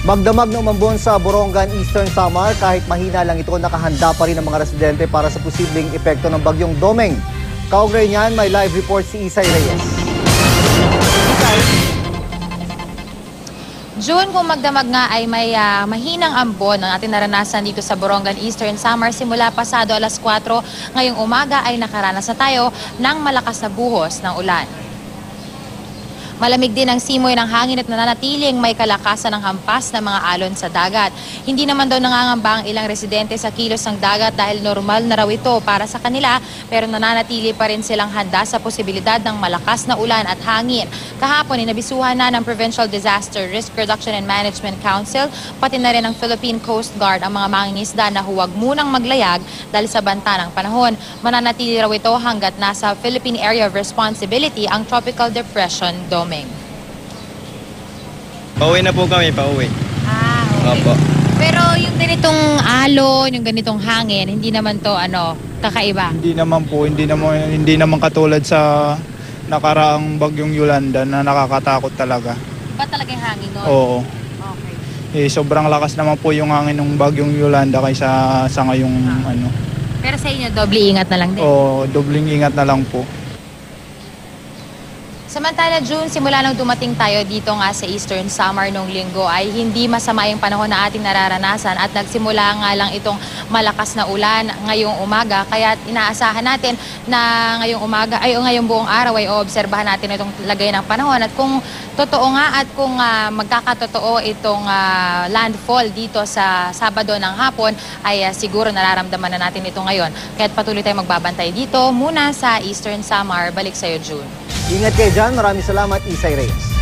Magdamag na umambon sa Borongan, Eastern Samar. Kahit mahina lang ito, nakahanda pa rin ang mga residente para sa posibleng epekto ng bagyong Domeng. Kaugnay niyan, may live report si Isay Reyes. June, kung magdamag nga ay may mahinang ambon ang ating naranasan dito sa Borongan, Eastern Samar. Simula pasado alas 4 ngayong umaga ay nakaranas na tayo ng malakas na buhos ng ulan. Malamig din ang simoy ng hangin at nananatiling may kalakasan ng hampas na mga alon sa dagat. Hindi naman daw nangangamba ang ilang residente sa kilos ng dagat dahil normal na raw ito para sa kanila, pero nananatili pa rin silang handa sa posibilidad ng malakas na ulan at hangin. Kahapon, inabisuhan na ng Provincial Disaster Risk Reduction and Management Council, pati na rin ng Philippine Coast Guard ang mga mangingisda na huwag munang maglayag dahil sa banta ng panahon. Mananatili raw ito hanggat nasa Philippine Area of Responsibility ang Tropical Depression Domeng. Pauwi na po kami, pauwi. Okay. Opo. Pero yung ganitong alon, yung ganitong hangin, hindi naman to kakaiba. Hindi naman katulad sa nakaraang bagyong Yolanda na nakakatakot talaga. Ba talaga yung hangin doon? Oo. Okay. Sobrang lakas naman po yung hangin ng bagyong Yolanda kaysa sa ngayong Pero sa inyo, doble ingat na lang din. Oo, dobling ingat na lang po. Samantala, June, simula nang dumating tayo dito nga sa Eastern Samar noong linggo ay hindi masama yung panahon na ating nararanasan at nagsimula nga lang itong malakas na ulan ngayong umaga. Kaya inaasahan natin na ngayong umaga ay ngayong buong araw ay oobserbahan natin itong lagay ng panahon at kung totoo nga at kung magkakatotoo itong landfall dito sa Sabado ng hapon ay siguro nararamdaman na natin ito ngayon. Kaya patuloy tayong magbabantay dito muna sa Eastern Samar. Balik sa'yo, June. Ingat kayo dyan. Maraming salamat, Isay Reyes.